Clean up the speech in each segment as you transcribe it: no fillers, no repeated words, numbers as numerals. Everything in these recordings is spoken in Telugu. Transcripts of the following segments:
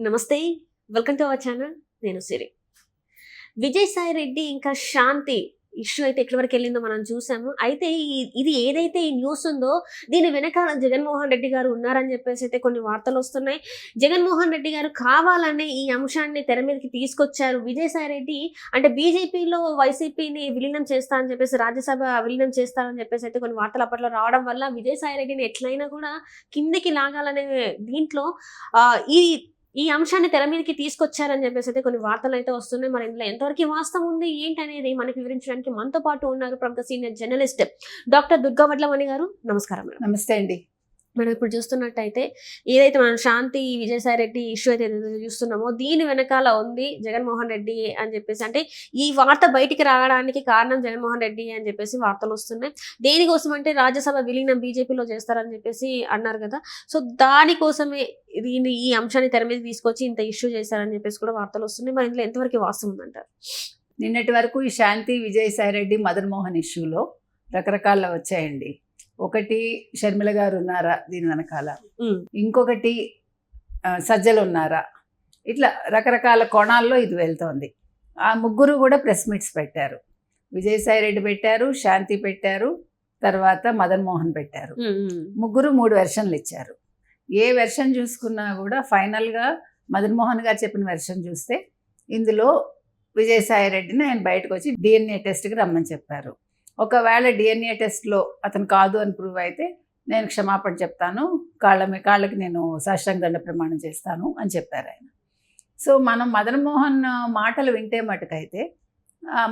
నమస్తే, వెల్కమ్ టు అవర్ ఛానల్. నేను సిరి. విజయసాయి రెడ్డి ఇంకా శాంతి ఇష్యూ అయితే ఎక్కడి వరకు వెళ్ళిందో మనం చూసాము. అయితే ఇది ఏదైతే ఈ న్యూస్ ఉందో దీని వెనకాల జగన్మోహన్ రెడ్డి గారు ఉన్నారని చెప్పేసి అయితే కొన్ని వార్తలు వస్తున్నాయి. జగన్మోహన్ రెడ్డి గారు కావాలనే ఈ అంశాన్ని తెర మీదకి తీసుకొచ్చారు. విజయసాయి రెడ్డి అంటే బీజేపీలో వైసీపీని విలీనం చేస్తా అని చెప్పేసి, రాజ్యసభ విలీనం చేస్తారని చెప్పేసి అయితే కొన్ని వార్తలు అప్పట్లో రావడం వల్ల విజయసాయి రెడ్డిని ఎట్లయినా కూడా కిందికి లాగాలనే దీంట్లో ఈ అంశాన్ని తెర మీదకి తీసుకొచ్చారని చెప్పేసి అయితే కొన్ని వార్తలు అయితే వస్తున్నాయి. మరి ఇందులో ఎంతవరకు వాస్తవం ఉంది ఏంటి అనేది మనకి వివరించడానికి మనతో పాటు ఉన్నారు ప్రముఖ senior journalist doctor Durga Vadlamani గారు. నమస్కారం మేడం. నమస్తే అండి. మనం ఇప్పుడు చూస్తున్నట్టయితే ఏదైతే మనం శాంతి విజయసాయి రెడ్డి ఇష్యూ అయితే చూస్తున్నామో దీని వెనకాల ఉంది జగన్మోహన్ రెడ్డి అని చెప్పేసి, అంటే ఈ వార్త బయటికి రావడానికి కారణం జగన్మోహన్ రెడ్డి అని చెప్పేసి వార్తలు వస్తున్నాయి. దేనికోసం అంటే రాజ్యసభ విలీనం బీజేపీలో చేస్తారని చెప్పేసి అన్నారు కదా. సో దానికోసమే ఈ అంశాన్ని తెర మీద తీసుకొచ్చి ఇంత ఇష్యూ చేశారని చెప్పేసి కూడా వార్తలు వస్తున్నాయి. మరి ఇందులో ఎంతవరకు వాస్తవం ఉందంటారు? నిన్నటి వరకు ఈ శాంతి విజయసాయి రెడ్డి మదన్ మోహన్ ఇష్యూలో రకరకాల వచ్చాయండి. ఒకటి షర్మిల గారు ఉన్నారా దీని వెనకాల, ఇంకొకటి సజ్జలు ఉన్నారా, ఇట్లా రకరకాల కోణాల్లో ఇది వెళ్తోంది. ఆ ముగ్గురు కూడా ప్రెస్ మీట్స్ పెట్టారు. విజయసాయి రెడ్డి పెట్టారు, శాంతి పెట్టారు, తర్వాత మదన్ మోహన్ పెట్టారు. ముగ్గురు 3 వెర్షన్లు ఇచ్చారు. ఏ వెర్షన్ చూసుకున్నా కూడా ఫైనల్గా మదన్ మోహన్ గారు చెప్పిన వెర్షన్ చూస్తే ఇందులో విజయసాయి రెడ్డిని ఆయన బయటకు వచ్చి DNA టెస్ట్కి రమ్మని చెప్పారు. ఒకవేళ DNA టెస్ట్లో అతను కాదు అని ప్రూవ్ అయితే నేను క్షమాపణ చెప్తాను, కాళ్ళకి నేను సాష్టాంగ దండ ప్రమాణం చేస్తాను అని చెప్పారు ఆయన. సో మనం మదన్ మోహన్ మాటలు వింటే మటుకైతే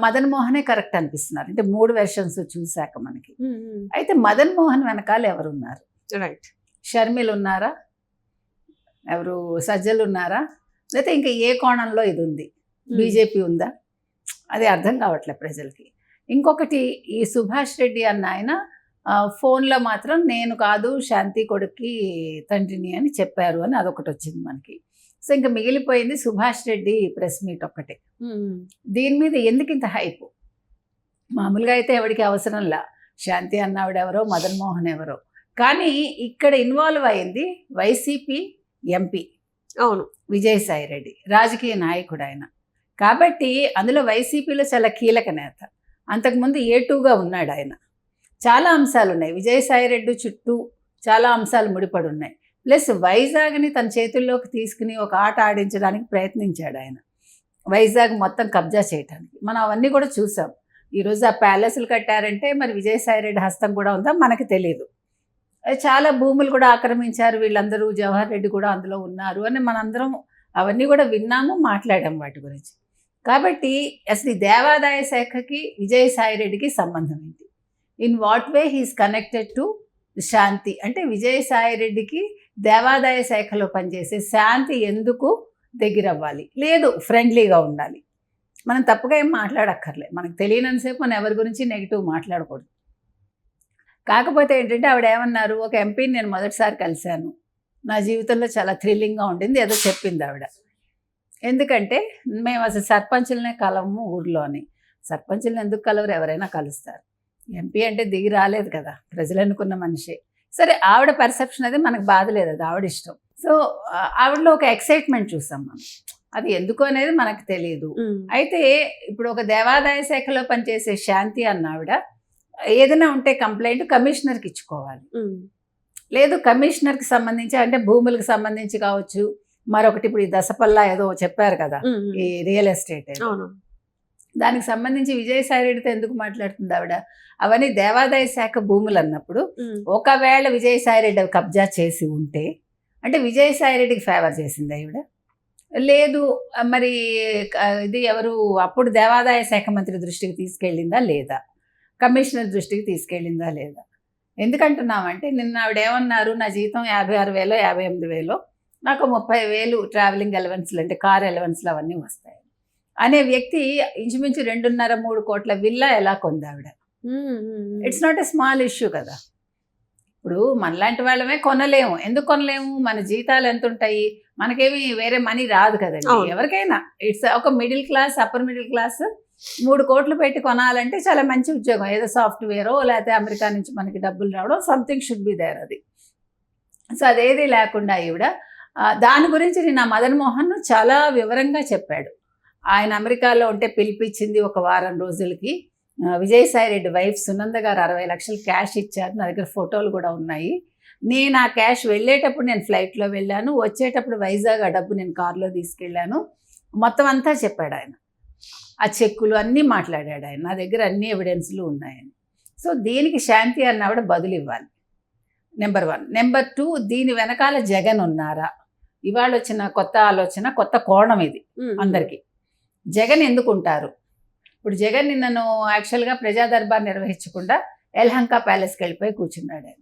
మదన్ మోహనే కరెక్ట్ అనిపిస్తున్నారు. అంటే 3 వెర్షన్స్ చూశాక మనకి. అయితే మదన్ మోహన్ వెనకాల ఎవరున్నారు? రైట్. షర్మిల ఉన్నారా, ఎవరు సజ్జలు ఉన్నారా, లేకపోతే ఇంకా ఏ కోణంలో ఇది ఉంది? బీజేపీ ఉందా? అది అర్థం కావట్లేదు ప్రజలకి. ఇంకొకటి, ఈ సుభాష్ రెడ్డి అన్న ఆయన ఫోన్లో మాత్రం నేను కాదు శాంతి కొడుక్కి తండ్రిని అని చెప్పారు అని అదొకటి వచ్చింది మనకి. సో ఇంకా మిగిలిపోయింది సుభాష్ రెడ్డి ప్రెస్ మీట్ ఒక్కటే. దీని మీద ఎందుకు ఇంత హైపు? మామూలుగా అయితే ఎవరికి అవసరంలా, శాంతి అన్నావిడెవరో మదన్ మోహన్ ఎవరో, కానీ ఇక్కడ ఇన్వాల్వ్ అయింది వైసీపీ ఎంపీ. అవును, విజయసాయి రెడ్డి రాజకీయ నాయకుడు ఆయన కాబట్టి అందులో వైసీపీలో చాలా కీలక నేత. అంతకుముందు A2గా ఉన్నాడు ఆయన. చాలా అంశాలు ఉన్నాయి విజయసాయి రెడ్డి చుట్టూ, చాలా అంశాలు ముడిపడి ఉన్నాయి. ప్లస్ వైజాగ్ని తన చేతుల్లోకి తీసుకుని ఒక ఆట ఆడించడానికి ప్రయత్నించాడు ఆయన, వైజాగ్ మొత్తం కబ్జా చేయడానికి. మనం అవన్నీ కూడా చూసాం. ఈరోజు ఆ ప్యాలెస్లు కట్టారంటే మరి విజయసాయి రెడ్డి హస్తం కూడా ఉందా మనకి తెలియదు. చాలా భూములు కూడా ఆక్రమించారు వీళ్ళందరూ, జవహర్ రెడ్డి కూడా అందులో ఉన్నారు అని మనందరం అవన్నీ కూడా విన్నాము, మాట్లాడాం వాటి గురించి. కాబట్టి అసలు ఈ దేవాదాయ శాఖకి విజయసాయి రెడ్డికి సంబంధం ఏంటి? In what way he's connected to Shanti? అంటే విజయసాయి రెడ్డికి దేవాదాయ శాఖలో పనిచేసే శాంతి ఎందుకు దగ్గర అవ్వాలి? లేదు, ఫ్రెండ్లీగా ఉండాలి. మనం తప్పుగా ఏం మాట్లాడక్కర్లేదు. మనకు తెలియనంతసేపు మనం ఎవరి గురించి నెగిటివ్ మాట్లాడకూడదు. కాకపోతే ఏంటంటే ఆవిడ ఏమన్నారు, ఒక ఎంపీని నేను మొదటిసారి కలిశాను, నా జీవితంలో చాలా థ్రిల్లింగ్గా ఉండింది ఏదో చెప్పింది ఆవిడ. ఎందుకంటే మేము అసలు సర్పంచులనే కలవము ఊర్లోని. సర్పంచులను ఎందుకు కలవరు? ఎవరైనా కలుస్తారు. ఎంపీ అంటే దిగి రాలేదు కదా, ప్రజలు అనుకున్న మనిషి. సరే, ఆవిడ పర్సెప్షన్ అది మనకు బాధ లేదు, అది ఆవిడ ఇష్టం. సో ఆవిడలో ఒక ఎక్సైట్మెంట్ చూసాం మనం. అది ఎందుకు అనేది మనకు తెలియదు. అయితే ఇప్పుడు ఒక దేవాదాయ శాఖలో పనిచేసే శాంతి అన్న ఆవిడ ఏదైనా ఉంటే కంప్లైంట్ కమిషనర్కి ఇచ్చుకోవాలి. లేదు, కమిషనర్కి సంబంధించి అంటే భూములకు సంబంధించి కావచ్చు, మరొకటి ఇప్పుడు ఈ దసపల్లా ఏదో చెప్పారు కదా, ఈ రియల్ ఎస్టేట్, దానికి సంబంధించి విజయసాయి రెడ్డితో ఎందుకు మాట్లాడుతుంది ఆవిడ? అవన్నీ దేవాదాయ శాఖ భూములు అన్నప్పుడు ఒకవేళ విజయసాయి రెడ్డి అవి కబ్జా చేసి ఉంటే అంటే విజయసాయి రెడ్డికి ఫేవర్ చేసింది ఆవిడ? లేదు, మరి ఇది ఎవరు అప్పుడు దేవాదాయ శాఖ మంత్రి దృష్టికి తీసుకెళ్ళిందా లేదా, కమిషనర్ దృష్టికి తీసుకెళ్ళిందా లేదా? ఎందుకంటున్నామంటే నిన్న ఆవిడ ఏమన్నారు, నా జీతం 56,000 58,000, నాకు 30,000 ట్రావెలింగ్ అలవెన్స్లు అంటే కార్ అలవెన్స్లు అవన్నీ వస్తాయి అనే వ్యక్తి ఇంచుమించు 2.5-3 కోట్ల విల్లా ఎలా కొంది ఆవిడ? It's not a small issue కదా. ఇప్పుడు మనలాంటి వాళ్ళమే కొనలేము. ఎందుకు కొనలేము? మన జీతాలు ఎంత ఉంటాయి, మనకేమి వేరే మనీ రాదు కదండి ఎవరికైనా. ఇట్స్ ఒక middle class, upper middle class 3 కోట్లు పెట్టి కొనాలంటే చాలా మంచి ఉద్యోగం. ఏదో సాఫ్ట్వేరో లేకపోతే అమెరికా నుంచి మనకి డబ్బులు రావడం, సంథింగ్ షుడ్ బి దేర్ అది. సో అదేది లేకుండా ఈవిడ దాని గురించి నేను మదన్ మోహన్ చాలా వివరంగా చెప్పాడు. ఆయన అమెరికాలో ఉంటే పిలిపించింది ఒక వారం రోజులకి. విజయసాయి రెడ్డి వైఫ్ సునంద గారు 60 లక్షలు క్యాష్ ఇచ్చారు. నా దగ్గర ఫోటోలు కూడా ఉన్నాయి. నేను ఆ క్యాష్ వెళ్ళేటప్పుడు నేను ఫ్లైట్లో వెళ్ళాను, వచ్చేటప్పుడు వైజాగ్ ఆ డబ్బు నేను కారులో తీసుకెళ్ళాను. మొత్తం అంతా చెప్పాడు ఆయన. ఆ చెక్కులు అన్నీ మాట్లాడాడు ఆయన. నా దగ్గర అన్ని ఎవిడెన్స్లు ఉన్నాయని. సో దీనికి శాంతి అన్నవిడ బదులు ఇవ్వాలి, నెంబర్ 1. నెంబర్ 2, దీని వెనకాల జగన్ ఉన్నారా? ఇవాళ వచ్చిన కొత్త ఆలోచన, కొత్త కోణం ఇది అందరికీ. జగన్ ఎందుకు ఉంటారు? ఇప్పుడు జగన్ నిన్నను యాక్చువల్గా ప్రజా దర్బార్ నిర్వహించకుండా ఎల్హంకా ప్యాలెస్కి వెళ్ళిపోయి కూర్చున్నాడు ఆయన.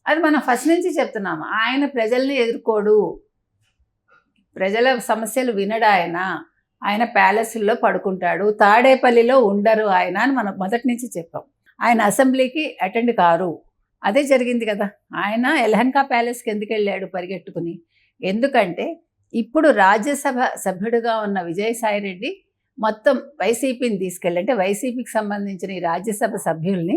అది మనం ఫస్ట్ నుంచి చెప్తున్నాము. ఆయన ప్రజల్ని ఎదుర్కోడు, ప్రజల సమస్యలు వినడు ఆయన ప్యాలెస్లో పడుకుంటాడు, తాడేపల్లిలో ఉండరు ఆయన అని మనం మొదటి నుంచి చెప్పాం. ఆయన అసెంబ్లీకి అటెండ్ కారు. అదే జరిగింది కదా. ఆయన ఎల్హంకా ప్యాలెస్కి ఎందుకు వెళ్ళాడు పరిగెట్టుకుని? ఎందుకంటే ఇప్పుడు రాజ్యసభ సభ్యుడిగా ఉన్న విజయసాయి రెడ్డి మొత్తం వైసీపీని తీసుకెళ్ళి, అంటే వైసీపీకి సంబంధించిన ఈ రాజ్యసభ సభ్యుల్ని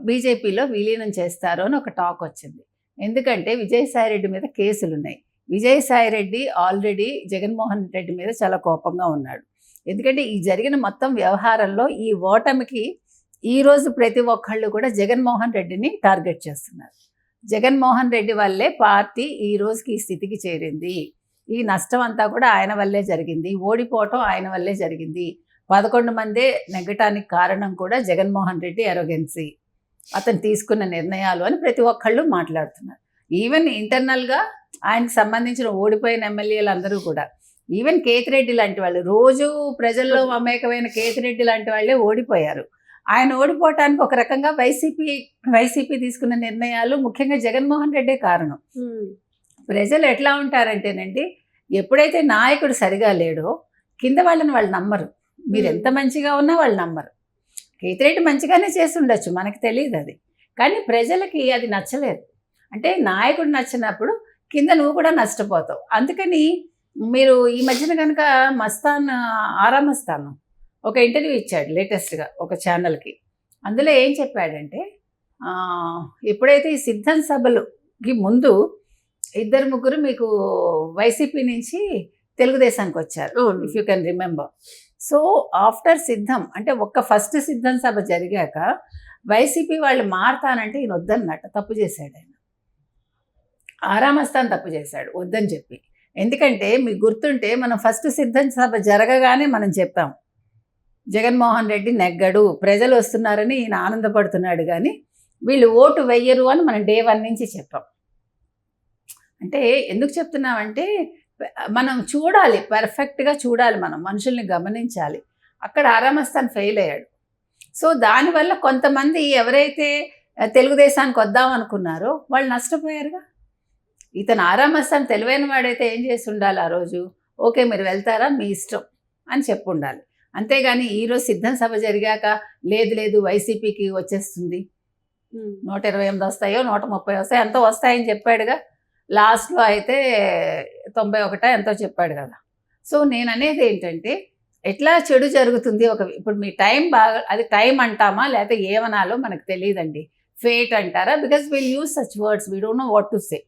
బీజేపీలో విలీనం చేస్తారు అని ఒక టాక్ వచ్చింది. ఎందుకంటే విజయసాయి రెడ్డి మీద కేసులు ఉన్నాయి. విజయసాయి రెడ్డి ఆల్రెడీ జగన్మోహన్ రెడ్డి మీద చాలా కోపంగా ఉన్నాడు. ఎందుకంటే ఈ జరిగిన మొత్తం వ్యవహారంలో ఈ ఓటమికి ఈరోజు ప్రతి ఒక్కళ్ళు కూడా జగన్మోహన్ రెడ్డిని టార్గెట్ చేస్తున్నారు. జగన్మోహన్ రెడ్డి వల్లే పార్టీ ఈ రోజుకి ఈ స్థితికి చేరింది, ఈ నష్టం అంతా కూడా ఆయన వల్లే జరిగింది, ఓడిపోవటం ఆయన వల్లే జరిగింది, 11 మందే నెగ్గటానికి కారణం కూడా జగన్మోహన్ రెడ్డి ఎరోగెన్సీ, అతను తీసుకున్న నిర్ణయాలు అని ప్రతి ఒక్కళ్ళు మాట్లాడుతున్నారు. ఈవెన్ ఇంటర్నల్గా ఆయనకు సంబంధించిన ఓడిపోయిన ఎమ్మెల్యేలు అందరూ కూడా, ఈవెన్ కేతిరెడ్డి లాంటి వాళ్ళు, రోజు ప్రజల్లో మమేకమైన కేతిరెడ్డి లాంటి వాళ్ళే ఓడిపోయారు. ఆయన ఓడిపోవటానికి ఒక రకంగా వైసీపీ తీసుకున్న నిర్ణయాలు, ముఖ్యంగా జగన్మోహన్ రెడ్డే కారణం. ప్రజలు ఎట్లా ఉంటారంటేనండి, ఎప్పుడైతే నాయకుడు సరిగా లేడో కింద వాళ్ళని వాళ్ళు నమ్మరు. మీరు ఎంత మంచిగా ఉన్నా వాళ్ళు నమ్మరు. కేతిరెడ్డి మంచిగానే చేసి ఉండొచ్చు, మనకు తెలియదు అది, కానీ ప్రజలకి అది నచ్చలేదు. అంటే నాయకుడు నచ్చినప్పుడు కింద నువ్వు కూడా నష్టపోతావు. అందుకని మీరు ఈ మధ్యన కనుక ఆరామస్తాను ఒక ఇంటర్వ్యూ ఇచ్చాడు లేటెస్ట్గా ఒక ఛానల్కి. అందులో ఏం చెప్పాడంటే, ఎప్పుడైతే ఈ సిద్ధం సభలకి ముందు 2-3 మీకు వైసీపీ నుంచి తెలుగుదేశానికి వచ్చారు, if you can remember. So after సిద్ధం, అంటే ఫస్ట్ సిద్ధం సభ జరిగాక వైసీపీ వాళ్ళు మారతానంటే ఈయన వద్దన్నట్టు తప్పు చేశాడు ఆయన. ఆరామస్థాన్ తప్పు చేశాడు వద్దని చెప్పి. ఎందుకంటే మీకు గుర్తుంటే మనం ఫస్ట్ సిద్ధం సభ జరగగానే మనం చెప్పాం, జగన్మోహన్ రెడ్డి నెగ్గడు, ప్రజలు వస్తున్నారని ఈయన ఆనందపడుతున్నాడు, కానీ వీళ్ళు ఓటు వెయ్యరు అని మనం డే 1 నుంచి చెప్పాం. అంటే ఎందుకు చెప్తున్నామంటే మనం చూడాలి, పర్ఫెక్ట్గా చూడాలి, మనం మనుషుల్ని గమనించాలి. అక్కడ ఆరామస్థాన్ ఫెయిల్ అయ్యాడు. సో దానివల్ల కొంతమంది ఎవరైతే తెలుగుదేశానికి వద్దాం అనుకున్నారో వాళ్ళు నష్టపోయారుగా. ఇతను ఆరామస్థాన్ తెలివైన వాడైతే ఏం చేసి ఉండాలి ఆ రోజు, ఓకే మీరు వెళ్తారా మీ ఇష్టం అని చెప్పు ఉండాలి. అంతేగాని ఈరోజు సిద్ధం సభ జరిగాక లేదు వైసీపీకి వచ్చేస్తుంది, 128 వస్తాయో 130 వస్తాయో ఎంతో వస్తాయని చెప్పాడుగా. లాస్ట్లో అయితే 91 ఎంతో చెప్పాడు కదా. సో నేను అనేది ఏంటంటే, ఎట్లా చెడు జరుగుతుంది ఇప్పుడు మీ టైం బాగా, అది టైం అంటామా లేకపోతే ఏమనాలో మనకు తెలియదండి. ఫేట్ అంటారా, because will use such words, we don't know what to say.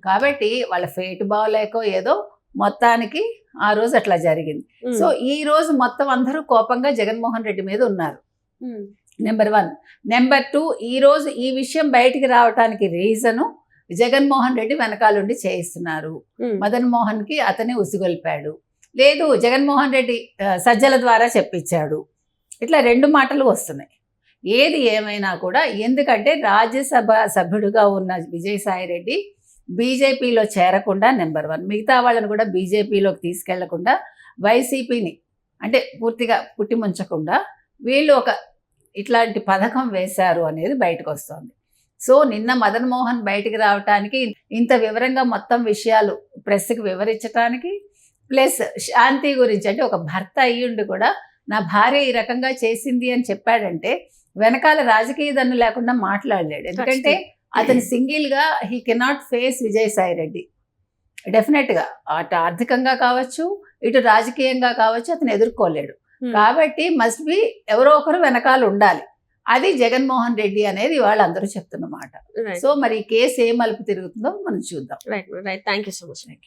కాబట్టి వాళ్ళ ఫేట్ బాగలేకో ఏదో మొత్తానికి ఆ రోజు అట్లా జరిగింది. సో ఈ రోజు మొత్తం అందరూ కోపంగా జగన్మోహన్ రెడ్డి మీద ఉన్నారు, నెంబర్ 1. నెంబర్ 2, ఈ రోజు ఈ విషయం బయటికి రావడానికి రీజను జగన్మోహన్ రెడ్డి వెనకాలండి చేయిస్తున్నారు. మదన్ మోహన్కి అతనే ఉసిగొల్పాడు, లేదు జగన్మోహన్ రెడ్డి సజ్జల ద్వారా చెప్పించాడు. ఇట్లా 2 మాటలు వస్తున్నాయి. ఏది ఏమైనా కూడా, ఎందుకంటే రాజ్యసభ సభ్యుడిగా ఉన్న విజయసాయి రెడ్డి బీజేపీలో చేరకుండా నెంబర్ 1, మిగతా వాళ్ళని కూడా బీజేపీలోకి తీసుకెళ్లకుండా, వైసీపీని అంటే పూర్తిగా పుట్టిముంచకుండా వీళ్ళు ఇట్లాంటి పథకం వేశారు అనేది బయటకు వస్తుంది. సో నిన్న మదన్ మోహన్ బయటికి రావటానికి, ఇంత వివరంగా మొత్తం విషయాలు ప్రెస్కి వివరించడానికి, ప్లస్ శాంతి గురించి, అంటే ఒక భర్త అయ్యుండి కూడా నా భార్య ఈ రకంగా చేసింది అని చెప్పాడంటే వెనకాల రాజకీయ దన్ను లేకుండా మాట్లాడలేడు. ఎందుకంటే అతను సింగిల్గా he cannot face Vijayasai Reddy. డెఫినెట్గా అటు ఆర్థికంగా కావచ్చు, ఇటు రాజకీయంగా కావచ్చు, అతను ఎదుర్కోలేడు. కాబట్టి మస్ట్ బి ఎవరో ఒకరు వెనకాల ఉండాలి. అది జగన్మోహన్ రెడ్డి అనేది వాళ్ళందరూ చెప్తున్నమాట. రైట్ సో మరి ఈ కేసు ఏ మలుపు తిరుగుతుందో మనం చూద్దాం. Right right thank you so much.